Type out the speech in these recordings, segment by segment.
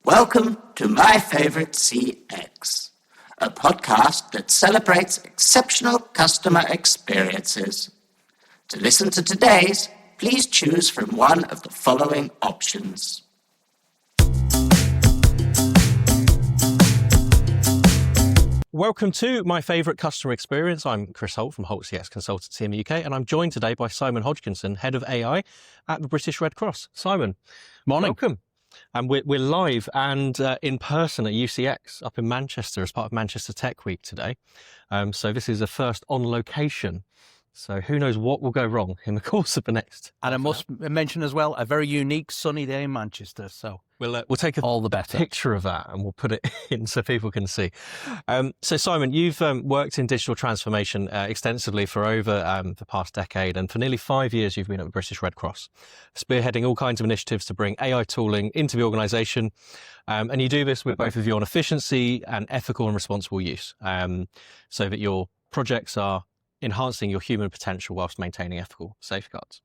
Welcome to My Favorite CX, a podcast that celebrates exceptional customer experiences. To listen to today's, please choose from one of the following options. Welcome to My Favorite Customer Experience. I'm Chris Holt from Holt CX Consultancy in the UK, and I'm joined today by Simon Hodgkinson, Head of AI at the British Red Cross. Simon, morning. Welcome. And we're live and in person at UCX up in Manchester as part of Manchester Tech Week today. So this is a first on location. So who knows what will go wrong in the course of the next. And I must mention as well, a very unique sunny day in Manchester. So we'll take all the better picture of that and we'll put it in so people can see. So Simon, you've worked in digital transformation extensively for over the past decade, and for nearly 5 years you've been at the British Red Cross, spearheading all kinds of initiatives to bring AI tooling into the organisation. And you do this with both of you on efficiency and ethical and responsible use, so that your projects are enhancing your human potential whilst maintaining ethical safeguards.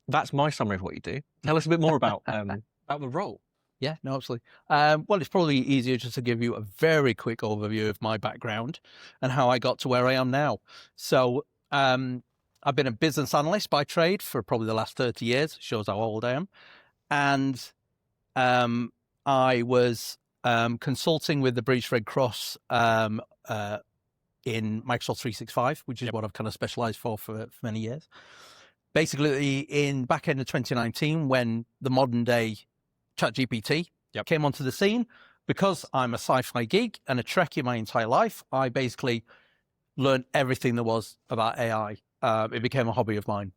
That's my summary of what you do. Tell us a bit more about the role. Yeah, no, absolutely. Well, it's probably easier just to give you a very quick overview of my background and how I got to where I am now. So I've been a business analyst by trade for probably the last 30 years, shows how old I am. And I was consulting with the British Red Cross in Microsoft 365, which is what I've kind of specialized for many years. Basically, in back end of 2019, when the modern day ChatGPT came onto the scene, because I'm a sci-fi geek and a Trekkie my entire life, I basically learned everything there was about AI. It became a hobby of mine.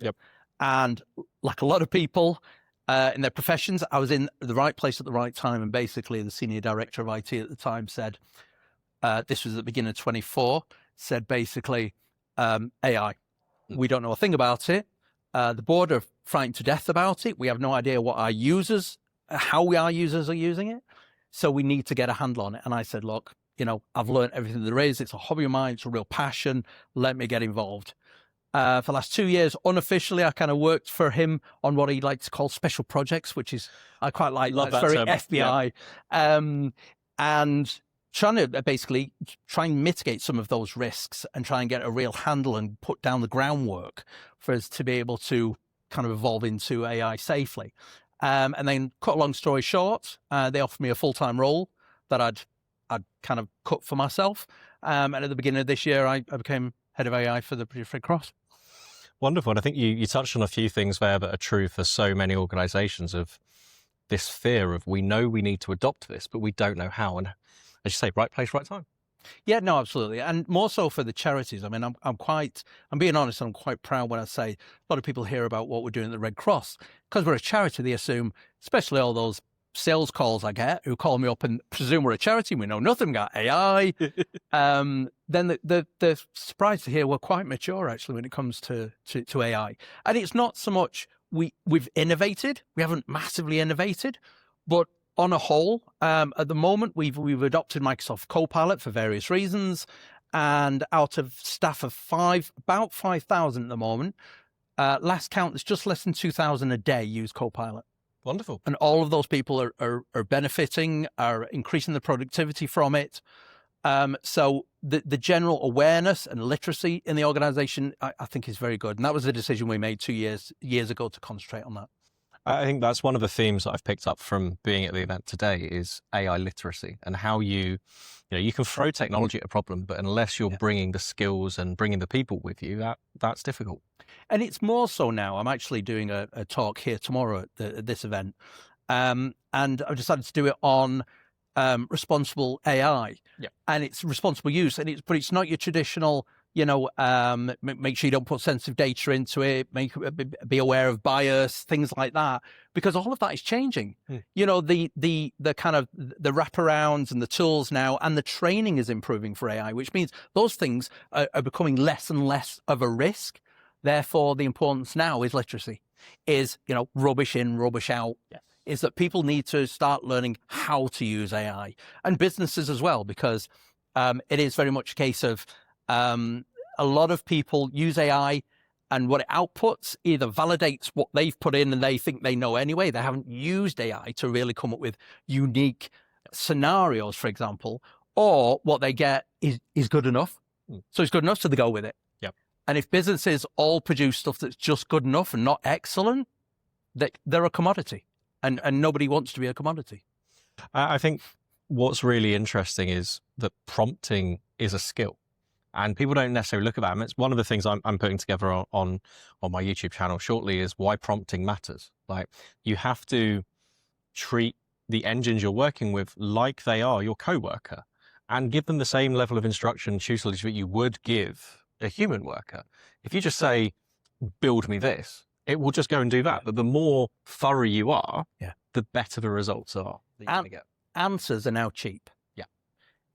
And like a lot of people in their professions, I was in the right place at the right time. And basically, the senior director of IT at the time said, this was at the beginning of 24, said basically, AI, we don't know a thing about it. The board are frightened to death about it. We have no idea what our users, how our users are using it. So we need to get a handle on it. And I said, look, I've learned everything there is. It's a hobby of mine. It's a real passion. Let me get involved. For the last 2 years, unofficially, I kind of worked for him on what he likes to call special projects, which is, I quite like. Love that very term. FBI. And trying to basically try and mitigate some of those risks and try and get a real handle and put down the groundwork for us to be able to kind of evolve into AI safely. And then cut a long story short, they offered me a full-time role that I'd kind of cut for myself. And at the beginning of this year, I became head of AI for the British Red Cross. Wonderful. And I think you touched on a few things there that are true for so many organizations, of this fear of, we know we need to adopt this, but we don't know how. And as you say, right place, right time. Yeah, no, absolutely. And more so for the charities. I mean, I'm being honest, I'm quite proud when I say a lot of people hear about what we're doing at the Red Cross. Because we're a charity, they assume, especially all those sales calls I get who call me up and presume we're a charity, we know nothing about AI. Then they're surprised to hear we're quite mature, actually, when it comes to AI. And it's not so much we've innovated. We haven't massively innovated, but on a whole, at the moment, we've adopted Microsoft Copilot for various reasons, and out of staff of about 5,000 at the moment, last count, there's just less than 2,000 a day use Copilot. Wonderful. And all of those people are benefiting, are increasing the productivity from it. So the general awareness and literacy in the organization, I think, is very good. And that was the decision we made 2 years ago to concentrate on that. I think that's one of the themes that I've picked up from being at the event today is AI literacy, and how you can throw technology at a problem, but unless you're bringing the skills and bringing the people with you, that's difficult. And it's more so now. I'm actually doing a talk here tomorrow at this event, and I've decided to do it on responsible AI, and it's responsible use, but it's not your traditional, make sure you don't put sensitive data into it, be aware of bias, things like that, because all of that is changing. The kind of the wraparounds and the tools now, and the training is improving for AI, which means those things are becoming less and less of a risk. Therefore, the importance now is literacy, is, rubbish in, rubbish out. Is that people need to start learning how to use AI, and businesses as well, because it is very much a case of a lot of people use AI and what it outputs either validates what they've put in and they think they know anyway. They haven't used AI to really come up with unique scenarios, for example, or what they get is good enough. So it's good enough, so they go with it. Yep. And if businesses all produce stuff that's just good enough and not excellent, they're a commodity, and nobody wants to be a commodity. I think what's really interesting is that prompting is a skill, and people don't necessarily look at that. And it's one of the things I'm putting together on my YouTube channel shortly is why prompting matters. Like, you have to treat the engines you're working with like they are your coworker, and give them the same level of instruction tutelage that you would give a human worker. If you just say, build me this, it will just go and do that. But the more thorough you are, the better the results are that you're going to get. Answers are now cheap. Yeah.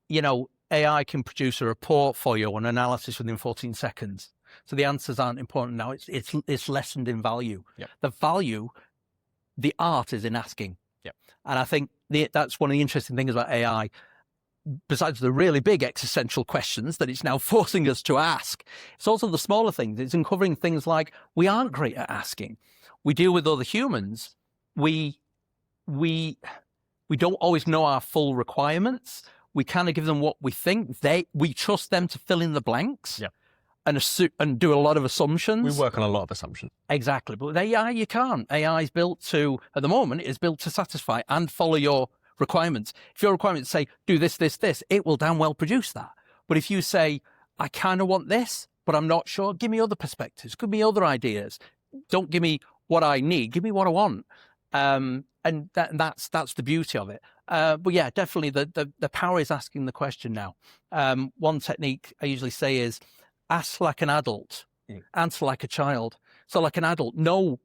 You know, AI can produce a report for you on analysis within 14 seconds. So the answers aren't important now. It's lessened in value. Yep. The value, the art is in asking. Yep. And I think that's one of the interesting things about AI. Besides the really big existential questions that it's now forcing us to ask, it's also the smaller things. It's uncovering things like we aren't great at asking. We deal with other humans. We don't always know our full requirements. We kind of give them what we think. We trust them to fill in the blanks. Yeah. And do a lot of assumptions. We work on a lot of assumptions. Exactly. But with AI, you can't. AI is built to, at the moment, is built to satisfy and follow your requirements. If your requirements say, do this, this, this, it will damn well produce that. But if you say, I kind of want this, but I'm not sure, give me other perspectives, give me other ideas. Don't give me what I need, give me what I want. And that's the beauty of it. But yeah, definitely the power is asking the question now. One technique I usually say is ask like an adult, answer like a child. So like an adult, know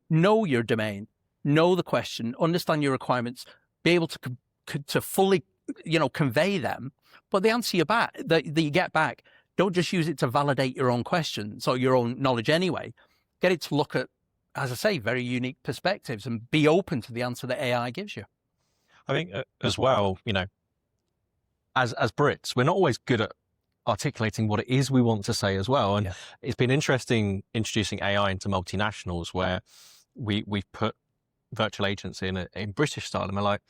your domain, know the question, understand your requirements, be able to fully, convey them. But the answer that you get back, don't just use it to validate your own questions or your own knowledge anyway. Get it to look at, as I say, very unique perspectives and be open to the answer that AI gives you. I think as well, as Brits, we're not always good at articulating what it is we want to say as well. And it's been interesting introducing AI into multinationals where we've put virtual agents in British style, and we're like,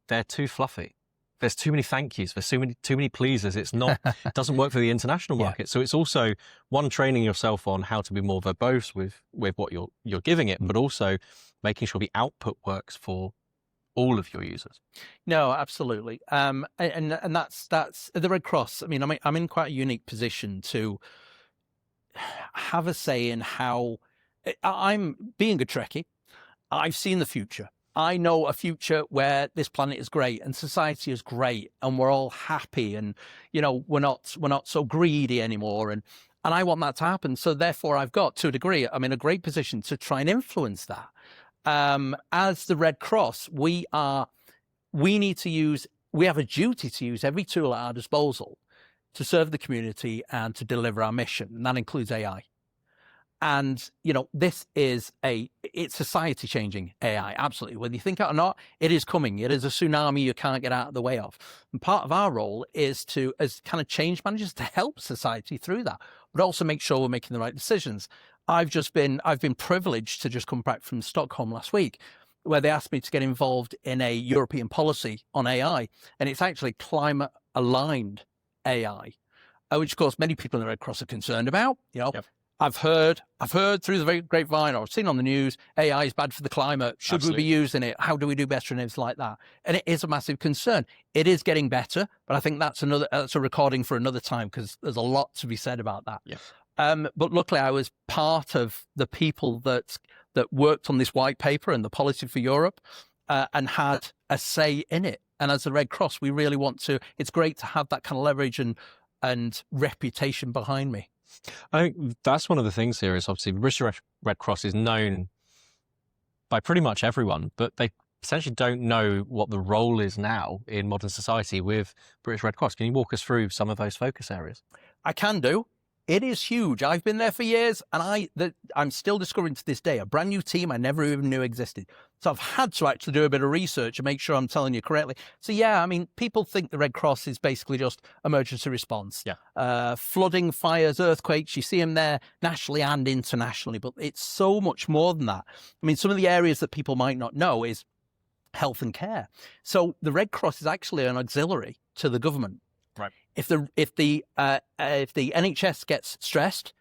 they're too fluffy. There's too many thank yous. There's too many pleases. It doesn't work for the international market. So it's also training yourself on how to be more verbose with what you're giving it, but also making sure the output works for all of your users. No, absolutely. And that's the Red Cross. I mean, I'm in quite a unique position to have a say in how I'm being a Trekkie. I've seen the future. I know a future where this planet is great and society is great and we're all happy and, we're not so greedy anymore. And I want that to happen. So therefore I've got, to a degree, I'm in a great position to try and influence that. As the Red Cross, we have a duty to use every tool at our disposal to serve the community and to deliver our mission. And that includes AI. And, this is it's society changing AI. Absolutely. Whether you think it or not, it is coming. It is a tsunami you can't get out of the way of. And part of our role is as kind of change managers, to help society through that, but also make sure we're making the right decisions. I've been privileged to just come back from Stockholm last week, where they asked me to get involved in a European policy on AI. And it's actually climate aligned AI, which of course many people in the Red Cross are concerned about, Yep. I've heard through the grapevine, or I've seen on the news, AI is bad for the climate. Should Absolutely. We be using it? How do we do better in things like that? And it is a massive concern. It is getting better, but I think that's a recording for another time, because there's a lot to be said about that. Yeah. But luckily I was part of the people that worked on this white paper and the policy for Europe, and had a say in it. And as the Red Cross, we really it's great to have that kind of leverage and reputation behind me. I think that's one of the things here is obviously the British Red Cross is known by pretty much everyone, but they essentially don't know what the role is now in modern society with British Red Cross. Can you walk us through some of those focus areas? I can do. It is huge. I've been there for years, and I'm still discovering to this day a brand new team I never even knew existed. So I've had to actually do a bit of research and make sure I'm telling you correctly. So yeah, I mean, people think the Red Cross is basically just emergency response. Flooding, fires, earthquakes, you see them there nationally and internationally, but it's so much more than that. I mean, some of the areas that people might not know is health and care. So the Red Cross is actually an auxiliary to the government. Right. If the NHS gets stressed,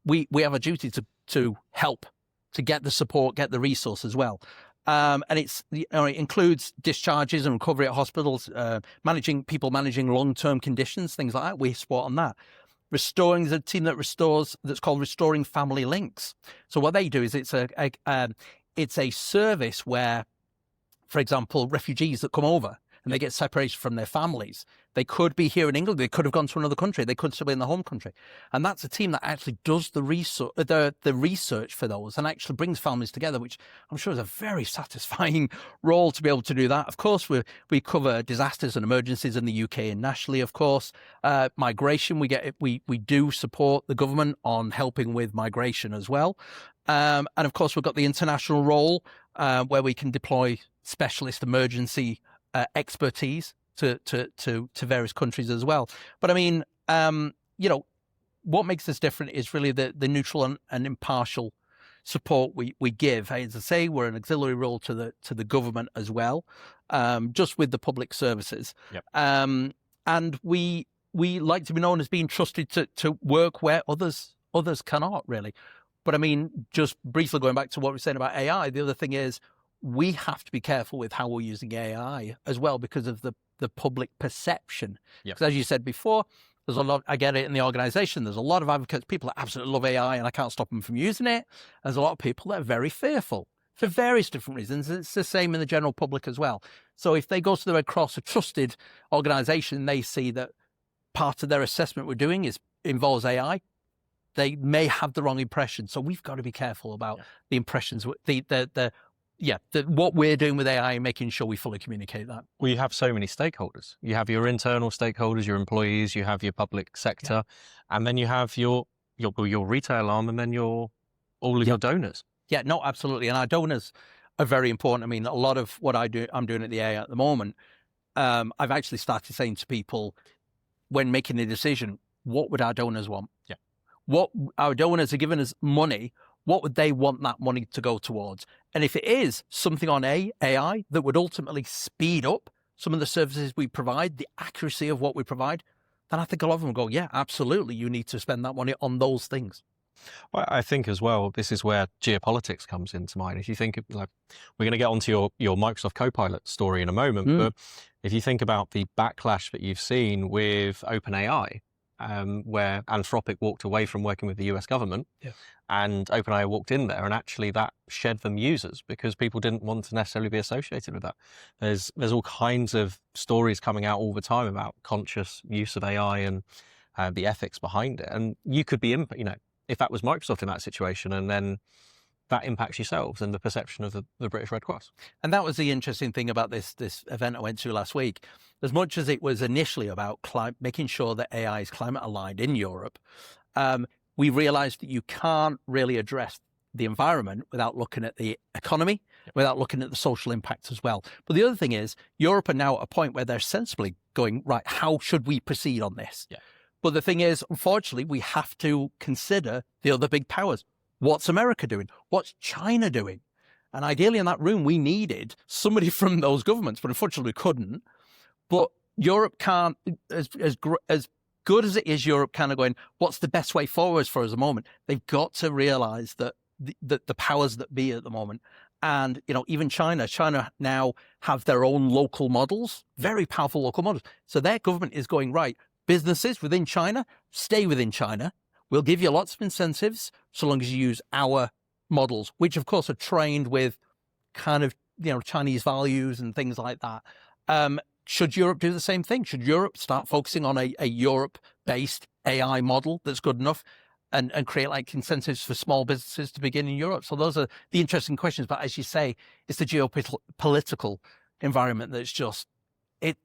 we have a duty to help, to get the support, get the resource as well. And it includes discharges and recovery at hospitals, managing long-term conditions, things like that. We support on that. Restoring is a team that restores, that's called Restoring Family Links. So what they do is it's a service where, for example, refugees that come over and they get separated from their families. They could be here in England. They could have gone to another country. They could still be in the home country. And that's a team that actually does the research for those and actually brings families together, which I'm sure is a very satisfying role to be able to do that. Of course, we cover disasters and emergencies in the UK and nationally, of course. Migration, we do support the government on helping with migration as well. And of course, we've got the international role where we can deploy specialist emergency expertise to various countries as well. But I mean, what makes this different is really the neutral and impartial support we give. As I say, we're an auxiliary role to the government as well, just with the public services. Yep. And we like to be known as being trusted to work where others cannot really. But I mean, just briefly going back to what we were saying about AI, the other thing is we have to be careful with how we're using AI as well because of the public perception. Because as you said before, there's a lot, I get it in the organization, there's a lot of advocates, people that absolutely love AI and I can't stop them from using it. There's a lot of people that are very fearful for various different reasons. It's the same in the general public as well. So if they go to the Red Cross, a trusted organization, they see that part of their assessment we're doing involves AI, they may have the wrong impression. So we've got to be careful about the impressions, what we're doing with AI and making sure we fully communicate that. Well, you have so many stakeholders. You have your internal stakeholders, your employees, you have your public sector, and then you have your retail arm, and then all of your donors. Yeah, no, absolutely. And our donors are very important. I mean, a lot of what I'm doing at the AI at the moment, I've actually started saying to people when making a decision, what would our donors want? Yeah. What our donors are giving us money, what would they want that money to go towards? And if it is something on AI that would ultimately speed up some of the services we provide, the accuracy of what we provide, then I think a lot of them go, yeah, absolutely, you need to spend that money on those things. Well, I think as well, this is where geopolitics comes into mind. If you think, like, we're going to get onto your Microsoft Copilot story in a moment, but if you think about the backlash that you've seen with OpenAI, where Anthropic walked away from working with the US government and OpenAI walked in there, and actually that shed them users because people didn't want to necessarily be associated with that. There's all kinds of stories coming out all the time about conscious use of AI and the ethics behind it. And you could be, if that was Microsoft in that situation, and then that impacts yourselves and the perception of the British Red Cross. And that was the interesting thing about this event I went to last week. As much as it was initially about making sure that AI is climate aligned in Europe, we realized that you can't really address the environment without looking at the economy, without looking at the social impacts as well. But the other thing is, Europe are now at a point where they're sensibly going, right, how should we proceed on this? Yeah. But the thing is, unfortunately, we have to consider the other big powers. What's America doing? What's China doing? And ideally in that room, we needed somebody from those governments, but unfortunately we couldn't. But Europe can't, as good as it is, Europe kind of going, what's the best way forward for us at the moment? They've got to realize that the powers that be at the moment, and, even China now have their own local models, very powerful local models. So their government is going, right, businesses within China, stay within China. We'll give you lots of incentives so long as you use our models, which of course are trained with kind of, Chinese values and things like that. Should Europe do the same thing? Should Europe start focusing on a Europe-based AI model that's good enough and create like incentives for small businesses to begin in Europe? So those are the interesting questions. But as you say, it's the geopolitical environment that's just, it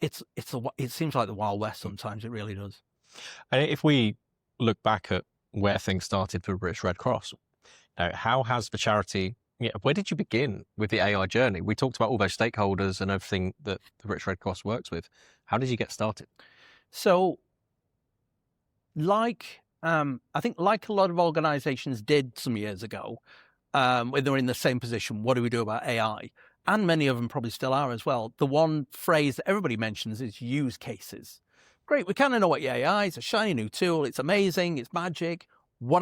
seems like the Wild West sometimes. It really does. And if we look back at where things started for the British Red Cross, how has the charity Yeah. Where did you begin with the AI journey? We talked about all those stakeholders and everything that the British Red Cross works with. How did you get started? So I think like a lot of organizations did some years ago, when they were in the same position, what do we do about AI? And many of them probably still are as well. The one phrase that everybody mentions is use cases. Great, we kind of know what AI is, a shiny new tool, it's amazing, it's magic. What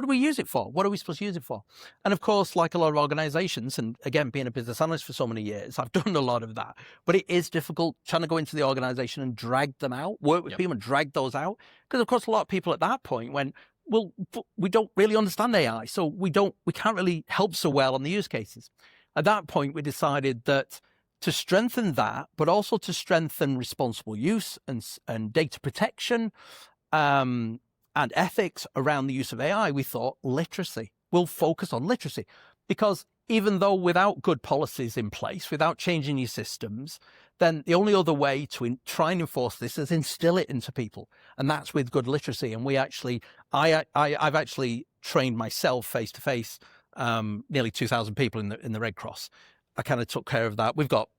do we use it for? What are we supposed to use it for? And of course, like a lot of organizations, and again, being a business analyst for so many years, I've done a lot of that, but it is difficult trying to go into the organization and drag them out, work with people and drag those out. Because of course, a lot of people at that point went, well, we don't really understand AI, so we can't really help so well on the use cases. At that point, we decided that to strengthen that, but also to strengthen responsible use and data protection, and ethics around the use of AI, we thought literacy. We'll focus on literacy, because even though without good policies in place, without changing your systems, then the only other way to try and enforce this is instill it into people. And that's with good literacy. And I've actually trained myself face to face, nearly 2,000 people in the Red Cross. I kind of took care of that. We've got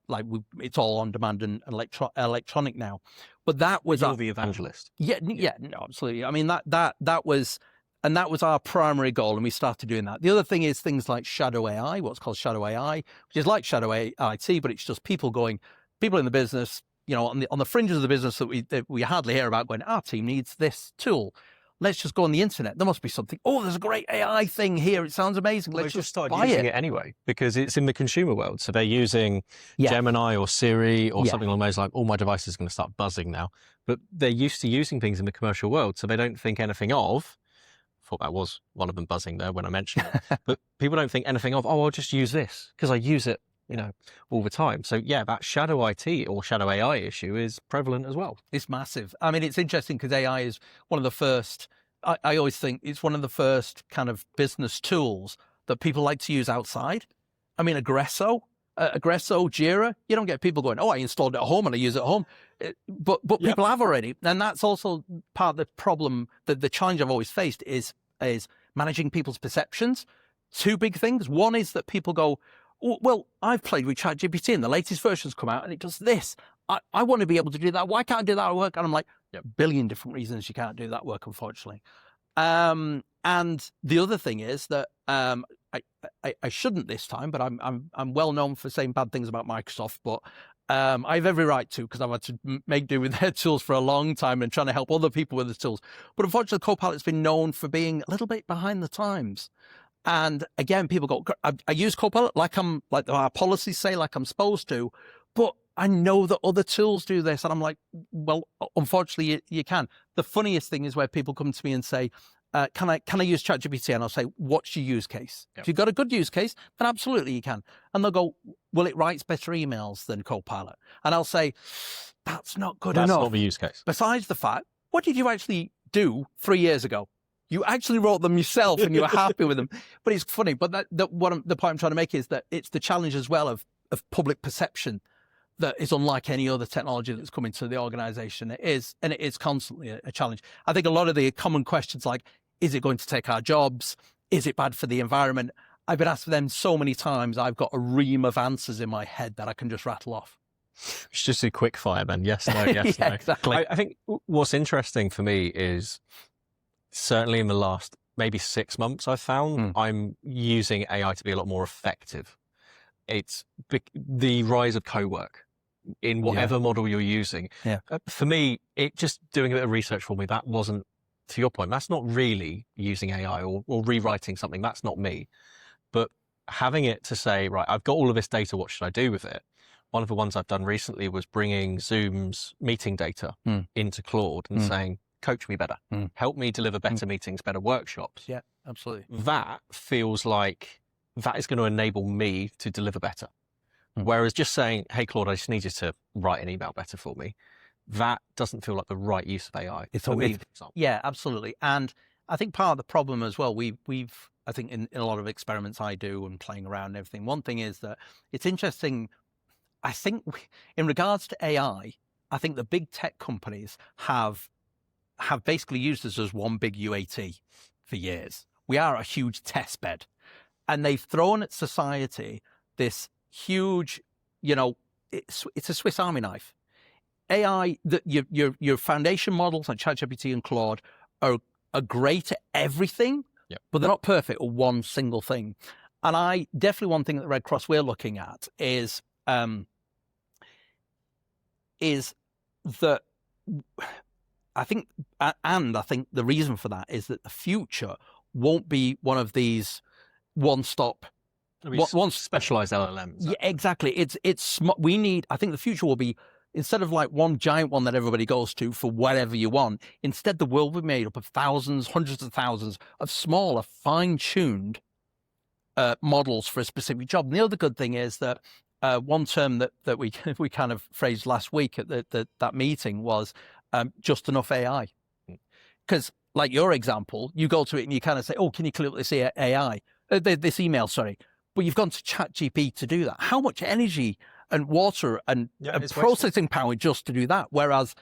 it's all on demand and electronic now, but that was You're the evangelist. Yeah, no, absolutely. I mean, that was our primary goal, and we started doing that. The other thing is things like shadow AI, what's called shadow AI, which is like shadow IT, but it's just people in the business, on the fringes of the business that we hardly hear about, going, our team needs this tool. Let's just go on the internet. There must be something. Oh, there's a great AI thing here. It sounds amazing. Let's just start using it anyway, because it's in the consumer world. So they're using Gemini or Siri or something along those lines. All my devices are going to start buzzing now. But they're used to using things in the commercial world, so they don't think anything of. I thought that was one of them buzzing there when I mentioned it. But people don't think anything of, I'll just use this because I use it, all the time. So yeah, that shadow IT or shadow AI issue is prevalent as well. It's massive. I mean, it's interesting because AI is one of the first, I always think it's one of the first kind of business tools that people like to use outside. I mean, Aggresso, Jira, you don't get people going, oh, I installed it at home and I use it at home. But people have already. And that's also part of the problem, that the challenge I've always faced is managing people's perceptions. Two big things. One is that people go, oh, well, I've played with ChatGPT and the latest version's come out and it does this. I want to be able to do that. Why can't I do that at work? And I'm like, a billion different reasons you can't do that work, unfortunately. And the other thing is that I shouldn't this time, but I'm well known for saying bad things about Microsoft, but I have every right to, because I've had to make do with their tools for a long time and trying to help other people with the tools. But unfortunately, Copilot's been known for being a little bit behind the times. And again, people go, I use Copilot like our policies say, like I'm supposed to, but I know that other tools do this. And I'm like, well, unfortunately, you can. The funniest thing is where people come to me and say, can I use ChatGPT? And I'll say, what's your use case? Yep. If you've got a good use case, then absolutely you can. And they'll go, well, it writes better emails than Copilot. And I'll say, that's not good enough. That's not the use case. Besides the fact, what did you actually do 3 years ago? You actually wrote them yourself and you were happy with them. But it's funny. But the point I'm trying to make is that it's the challenge as well of public perception that is unlike any other technology that's come into the organization. It is constantly a challenge. I think a lot of the common questions like, is it going to take our jobs? Is it bad for the environment? I've been asked for them so many times. I've got a ream of answers in my head that I can just rattle off. It's just a quick fire, then. Yes, no, yes, yeah, no. Exactly. I think what's interesting for me is certainly in the last maybe 6 months, I've found I'm using AI to be a lot more effective. It's the rise of co-work in whatever model you're using. Yeah. For me, it just doing a bit of research for me, that wasn't, to your point, that's not really using AI or rewriting something. That's not me. But having it to say, right, I've got all of this data, what should I do with it? One of the ones I've done recently was bringing Zoom's meeting data into Claude and saying, coach me better, help me deliver better meetings, better workshops. Yeah, absolutely. That feels like that is going to enable me to deliver better. Whereas just saying, hey, Claude, I just need you to write an email better for me, that doesn't feel like the right use of AI. Yeah, absolutely. And I think part of the problem as well, we've I think in a lot of experiments I do and playing around and everything, one thing is that it's interesting. I think in regards to AI, I think the big tech companies have basically used us as one big UAT for years. We are a huge test bed. And they've thrown at society this huge, it's a Swiss Army knife. AI, your foundation models like ChatGPT and Claude are great at everything, but they're not perfect at one single thing. And definitely one thing that Red Cross we're looking at is that I think the reason for that is that the future won't be one of these one-stop, one specialized LLMs. Yeah, exactly. I think the future will be, instead of like one giant one that everybody goes to for whatever you want, instead the world will be made up of thousands, hundreds of thousands of smaller, fine-tuned models for a specific job. And the other good thing is that one term that we kind of phrased last week at that meeting was just enough AI. Because like your example, you go to it and you kind of say, oh, can you clear up this AI, this email, sorry. But you've gone to ChatGPT to do that. How much energy and water and processing power just to do that? Whereas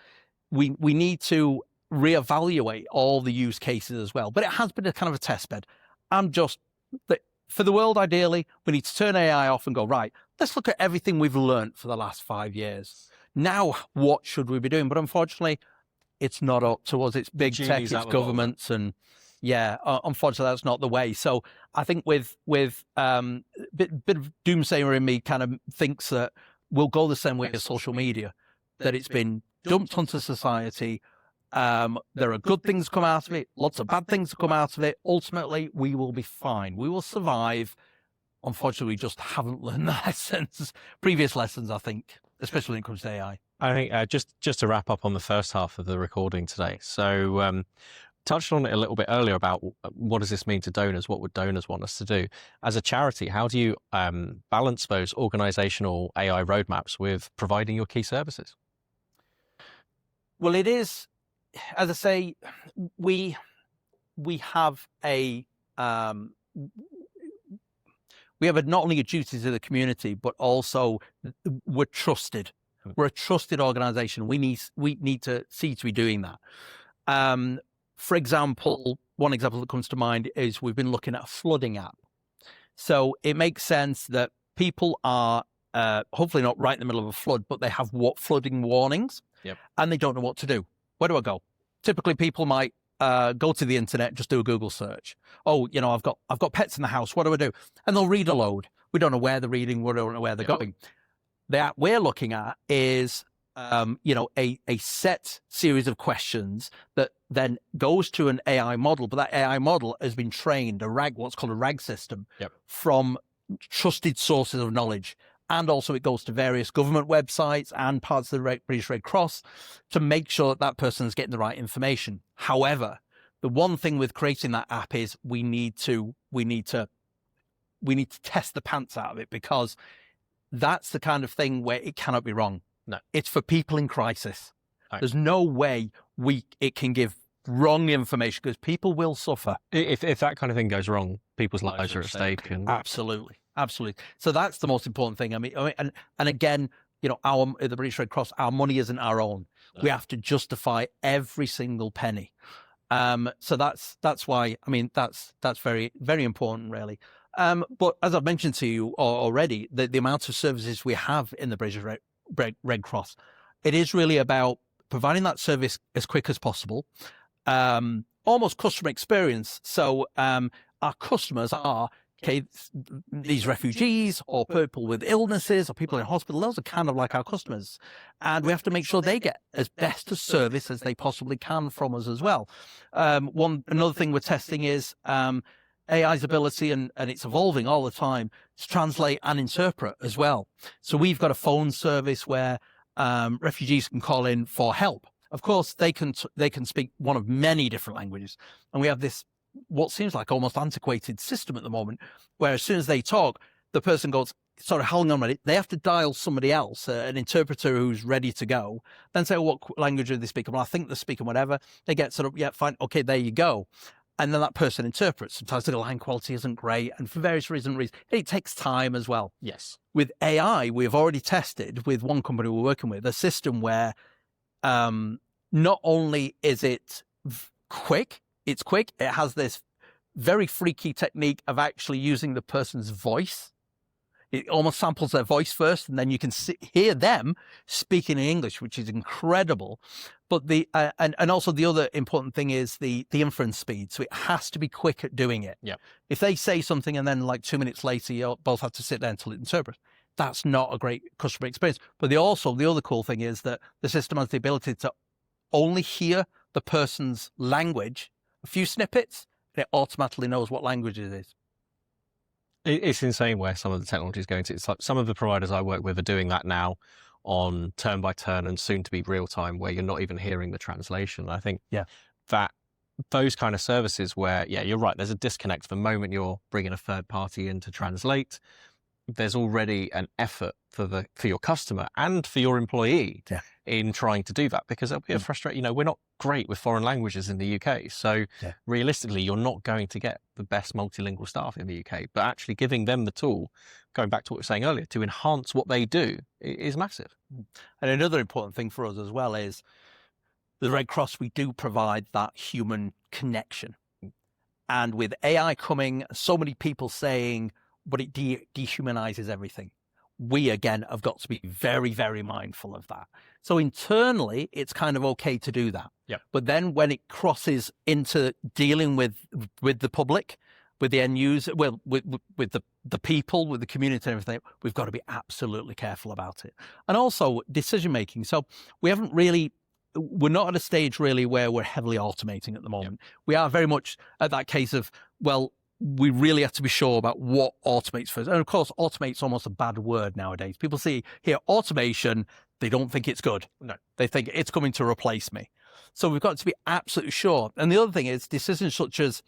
we need to reevaluate all the use cases as well. But it has been a kind of a test bed. For the world, ideally, we need to turn AI off and go, right, let's look at everything we've learned for the last 5 years. Now, what should we be doing? But unfortunately, it's not up to us. It's big tech, it's governments, and unfortunately, that's not the way. So I think with bit of doomsayer in me kind of thinks that we'll go the same way as social media, that it's been dumped onto society. There are good things come out of it, lots of bad things come out of it. Ultimately, we will be fine. We will survive. Unfortunately, we just haven't learned the previous lessons, I think, especially when it comes to AI. I think just to wrap up on the first half of the recording today. So touched on it a little bit earlier about what does this mean to donors? What would donors want us to do? As a charity, how do you balance those organizational AI roadmaps with providing your key services? Well, it is, as I say, we have not only a duty to the community, but also we're trusted. We're a trusted organization. We need to see to be doing that. For example, one example that comes to mind is we've been looking at a flooding app. So it makes sense that people are hopefully not right in the middle of a flood, but they have flooding warnings, and they don't know what to do. Where do I go? Typically, people might go to the internet, just do a Google search. Oh, I've got pets in the house. What do I do? And they'll read a load. We don't know where they're reading. We don't know where they're going. The app we're looking at is, a set series of questions that then goes to an AI model. But that AI model has been trained, what's called a RAG system, from trusted sources of knowledge. And also it goes to various government websites and parts of the British Red Cross to make sure that person is getting the right information. However, the one thing with creating that app is we need to test the pants out of it, because that's the kind of thing where it cannot be wrong. No, it's for people in crisis. Right. There's no way it can give wrong information, because people will suffer. If that kind of thing goes wrong, people's lives are at stake. Absolutely. So that's the most important thing. I mean, and again, at the British Red Cross, our money isn't our own. No. We have to justify every single penny. So that's why, that's very, very important, really. But as I've mentioned to you already, the amount of services we have in the British Red Cross, it is really about providing that service as quick as possible, almost customer experience. So our customers are, these refugees or people with illnesses or people in hospital. Those are kind of like our customers. And we have to make sure they get as best a service as they possibly can from us as well. Another thing we're testing is AI's ability, and it's evolving all the time, to translate and interpret as well. So we've got a phone service where refugees can call in for help. Of course, they can speak one of many different languages. And we have this, what seems like almost antiquated system at the moment, where as soon as they talk, the person goes, sorry, hang on a minute. They have to dial somebody else, an interpreter who's ready to go, then say, what language are they speaking? Well, I think they're speaking whatever. They get sort of, yeah, fine. Okay, there you go. And then that person interprets. Sometimes the line quality isn't great. And for various reasons, it takes time as well. Yes. With AI, we've already tested with one company we're working with, a system where not only is it quick, it has this very freaky technique of actually using the person's voice. It almost samples their voice first, and then you can hear them speaking in English, which is incredible. But and also the other important thing is the inference speed. So it has to be quick at doing it. Yeah. If they say something and then like 2 minutes later, you both have to sit there until it interprets, that's not a great customer experience. But the other cool thing is that the system has the ability to only hear the person's language, a few snippets, and it automatically knows what language it is. It's insane where some of the technology is going to. It's like some of the providers I work with are doing that now on turn by turn and soon to be real time, where you're not even hearing the translation. I think that those kind of services where, you're right, there's a disconnect the moment you're bringing a third party in to translate. There's already an effort for your customer and for your employee in trying to do that, because it'll be a frustrating, we're not great with foreign languages in the UK. So realistically, you're not going to get the best multilingual staff in the UK, but actually giving them the tool, going back to what we were saying earlier, to enhance what they do is massive. And another important thing for us as well is the Red Cross, we do provide that human connection. And with AI coming, so many people saying, but it dehumanizes everything. We, again, have got to be very, very mindful of that. So internally, it's kind of okay to do that. Yep. But then when it crosses into dealing with the public, with the end user, well, with the people, with the community and everything, we've got to be absolutely careful about it. And also decision-making. So we're not at a stage really where we're heavily automating at the moment. Yep. We are very much at that case of, well, we really have to be sure about what automates first. And of course, automate's almost a bad word nowadays. People hear automation, they don't think it's good. No. They think it's coming to replace me. So we've got to be absolutely sure. And the other thing is decisions such as,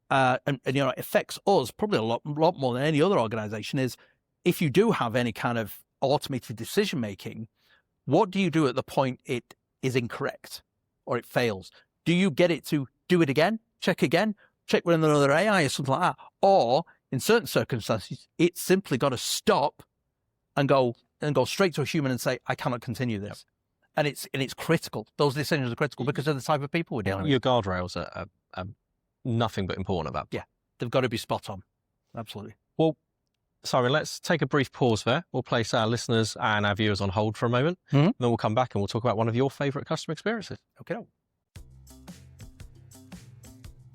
it affects us probably a lot more than any other organization, is if you do have any kind of automated decision making, what do you do at the point it is incorrect or it fails? Do you get it to do it again, check with another AI or something like that? Or in certain circumstances, it's simply got to stop and go straight to a human and say, I cannot continue this. Yep. And it's critical. Those decisions are critical because of the type of people we're dealing with. Your guardrails are nothing but important at that point. Yeah, they've got to be spot on. Absolutely. Well, Simon, let's take a brief pause there. We'll place our listeners and our viewers on hold for a moment. Mm-hmm. And then we'll come back and we'll talk about one of your favorite customer experiences. Okay.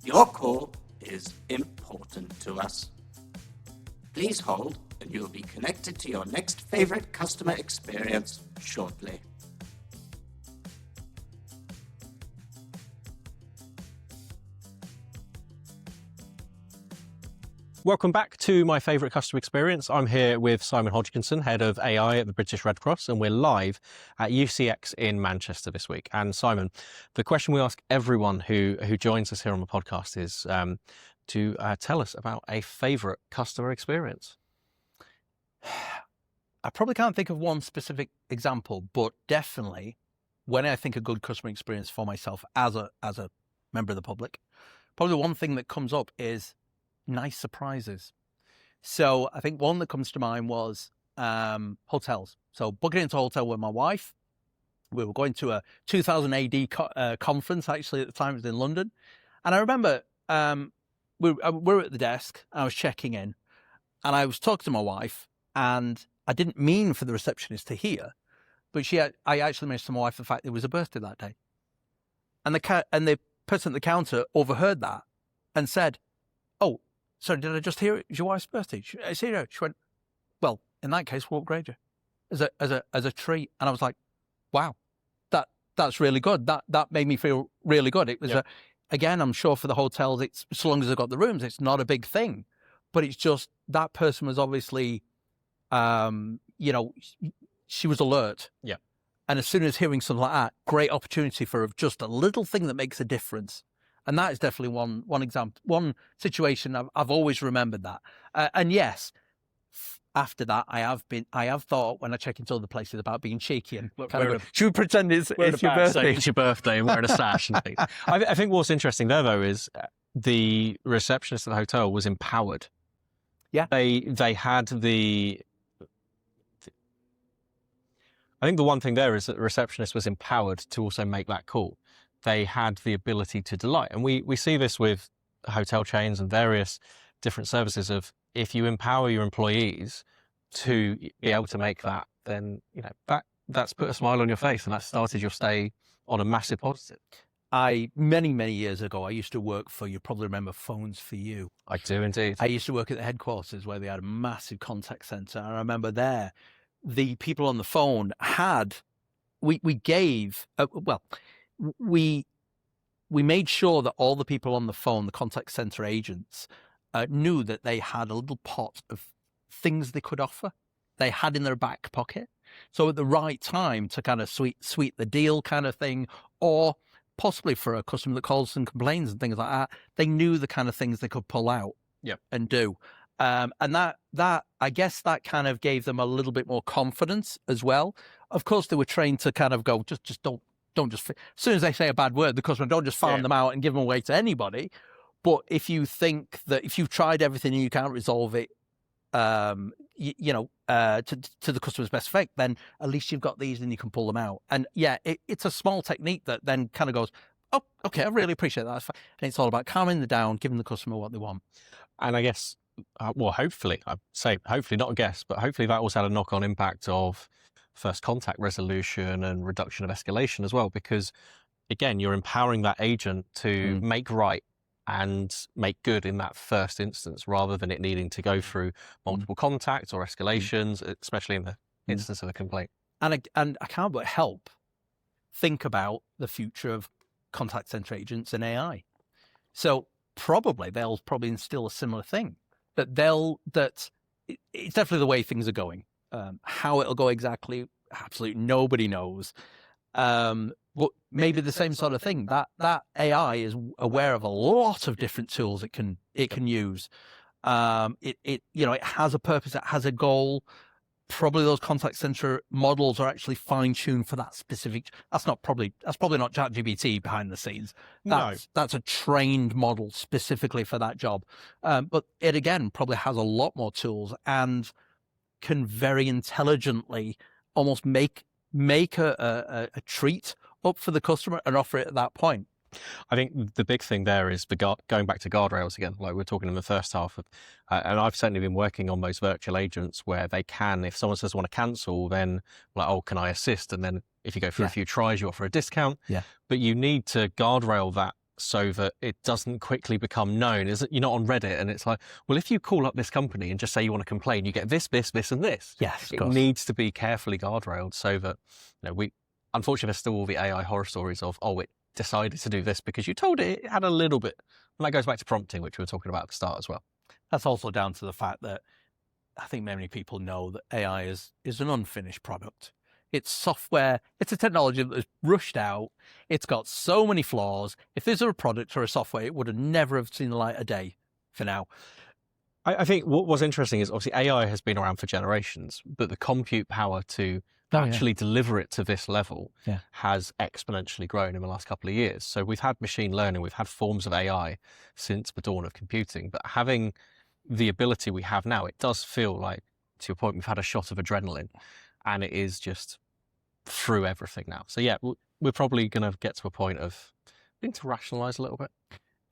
Your call is important to us. Please hold and you'll be connected to your next favorite customer experience shortly. Welcome back to My Favourite Customer Experience. I'm here with Simon Hodgkinson, Head of AI at the British Red Cross, and we're live at UCX in Manchester this week. And Simon, the question we ask everyone who joins us here on the podcast is to tell us about a favourite customer experience. I probably can't think of one specific example, but definitely when I think a good customer experience for myself as a member of the public, probably one thing that comes up is nice surprises. So I think one that comes to mind was hotels. So booking into a hotel with my wife. We were going to a 2000 AD conference, actually, at the time. It was in London. And I remember we were at the desk, and I was checking in, and I was talking to my wife, and I didn't mean for the receptionist to hear, but I actually mentioned to my wife the fact it was a birthday that day. And the person at the counter overheard that and said, "Oh, sorry, did I just hear it was your wife's birthday?" She went, "Well, in that case, we'll upgrade you as a treat." And I was like, "Wow, that's really good." That made me feel really good. It was again, I'm sure for the hotels, it's so long as they've got the rooms, it's not a big thing, but it's just that person was obviously, she was alert. Yeah. And as soon as hearing something like that, great opportunity for just a little thing that makes a difference. And that is definitely one example, one situation I've always remembered that. And yes, after that, I have thought when I check into other places about being cheeky and should we pretend it's your birthday? It's your birthday and wearing a sash and things. I think what's interesting there though is the receptionist at the hotel was empowered. Yeah, they had the. I think the one thing there is that the receptionist was empowered to also make that call. They had the ability to delight. And we see this with hotel chains and various different services of, if you empower your employees to be able to make that, then, you know, that's put a smile on your face, and that started your stay on a massive positive. Many years ago, I used to work for, you probably remember Phones for You. I do indeed. I used to work at the headquarters where they had a massive contact center. And I remember there, the people on the phone had, we made sure that all the people on the phone, the contact center agents, knew that they had a little pot of things they could offer. They had in their back pocket. So at the right time to kind of sweet the deal kind of thing, or possibly for a customer that calls and complains and things like that, they knew the kind of things they could pull out and do. And that, I guess that kind of gave them a little bit more confidence as well. Of course, they were trained to kind of go, just don't just, as soon as they say a bad word, the customer, don't just farm them out and give them away to anybody. But if you think that if you've tried everything and you can't resolve it, to the customer's best effect, then at least you've got these and you can pull them out. And yeah, it's a small technique that then kind of goes, oh, okay, I really appreciate that. That's fine. And it's all about calming them down, giving the customer what they want. And I guess, hopefully, I'd say hopefully, not a guess, but hopefully that also had a knock-on impact of first contact resolution and reduction of escalation as well, because again, you're empowering that agent to make right and make good in that first instance, rather than it needing to go through multiple contacts or escalations, especially in the instance of a complaint. And I can't but help think about the future of contact center agents and AI. So they'll probably instill a similar thing, that it's definitely the way things are going. How it'll go exactly, absolutely nobody knows. But maybe the same sort of thing, that AI is aware of a lot of different tools it can use. It has a purpose, it has a goal. Probably those contact center models are actually fine-tuned for that specific. That's probably not ChatGPT behind the scenes. That's a trained model specifically for that job. But it again probably has a lot more tools and can very intelligently almost make a treat up for the customer and offer it at that point. I think the big thing there is going back to guardrails again, like we were talking in the first half of, and I've certainly been working on those virtual agents where they can, if someone says want to cancel, then like, oh, can I assist? And then if you go through a few tries, you offer a discount. Yeah. But you need to guardrail that so that it doesn't quickly become known. Is that you're not on Reddit and it's like, well, if you call up this company and just say you want to complain, you get this, and this. Yes, it needs to be carefully guardrailed so that, unfortunately, there's still all the AI horror stories of, oh, it decided to do this because you told it had a little bit. And that goes back to prompting, which we were talking about at the start as well. That's also down to the fact that I think many people know that AI is an unfinished product. It's software. It's a technology that was rushed out. It's got so many flaws. If there's a product or a software, it would have never have seen the light of day for now. I think what was interesting is obviously AI has been around for generations, but the compute power to actually deliver it to this level has exponentially grown in the last couple of years. So we've had machine learning, we've had forms of AI since the dawn of computing, but having the ability we have now, it does feel like, to your point, we've had a shot of adrenaline and it is just through everything now. So yeah, we're probably going to get to a point of being to rationalize a little bit.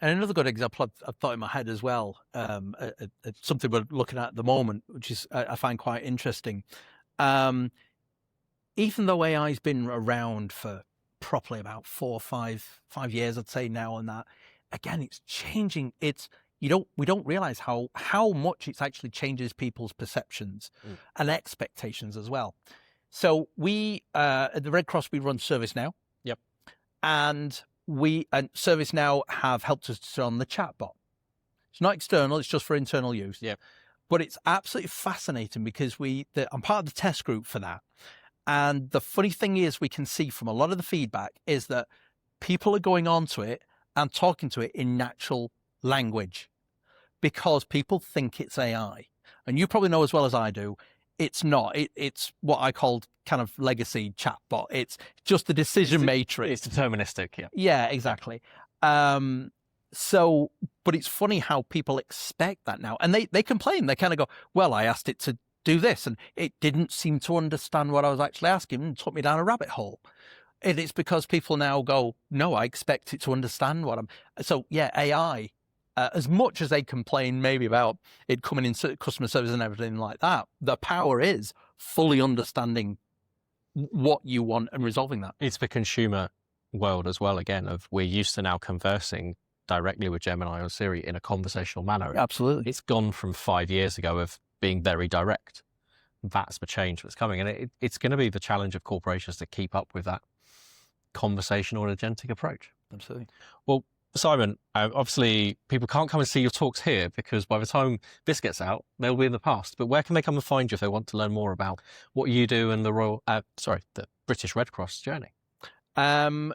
And another good example I've thought in my head as well, something we're looking at the moment, which is I find quite interesting. Even though AI has been around for probably about 4 or 5 years, I'd say now, and that again, it's changing. We don't realize how much it actually changes people's perceptions and expectations as well. So we at the Red Cross, we run ServiceNow. Yep. And ServiceNow have helped us on the chatbot. It's not external, it's just for internal use. Yeah. But it's absolutely fascinating because I'm part of the test group for that. And the funny thing is, we can see from a lot of the feedback is that people are going on to it and talking to it in natural language because people think it's AI. And you probably know as well as I do, it's not. It's what I called kind of legacy chatbot. It's just the decision matrix. It's deterministic, yeah. Yeah, exactly. But it's funny how people expect that now. And they complain. They kind of go, well, I asked it to do this and it didn't seem to understand what I was actually asking and took me down a rabbit hole. It's because people now go, no, I expect it to understand what I'm. So yeah, AI as much as they complain maybe about it coming in customer service and everything like that, the power is fully understanding what you want and resolving that. It's the consumer world as well, again, of we're used to now conversing directly with Gemini or Siri in a conversational manner. Absolutely. It's gone from 5 years ago of being very direct. That's the change that's coming. And it's going to be the challenge of corporations to keep up with that conversational and agentic approach. Absolutely. Well, Simon, obviously people can't come and see your talks here because by the time this gets out, they'll be in the past. But where can they come and find you if they want to learn more about what you do and the British Red Cross journey? I'm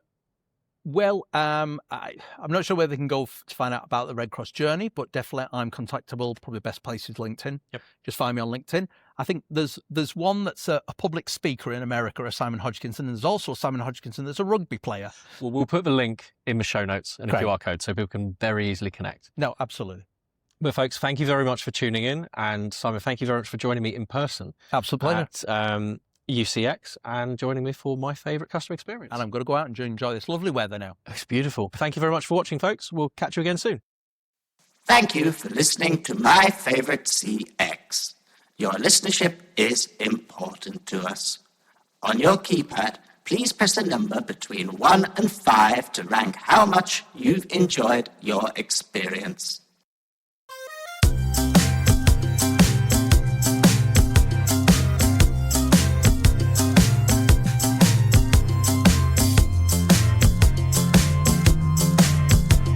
not sure where they can go to find out about the Red Cross journey, but definitely I'm contactable. Probably best place is LinkedIn. Yep. Just find me on LinkedIn. I think there's one that's a public speaker in America, a Simon Hodgkinson, and there's also a Simon Hodgkinson that's a rugby player. Well, we'll put the link in the show notes and a QR code so people can very easily connect. No, absolutely. Well, folks, thank you very much for tuning in. And Simon, thank you very much for joining me in person. Absolute pleasure. At UCX and joining me for my favourite customer experience. And I'm going to go out and enjoy this lovely weather now. It's beautiful. Thank you very much for watching, folks. We'll catch you again soon. Thank you for listening to My Favorite CX. Your listenership is important to us. On your keypad, please press a number between 1 and 5 to rank how much you've enjoyed your experience.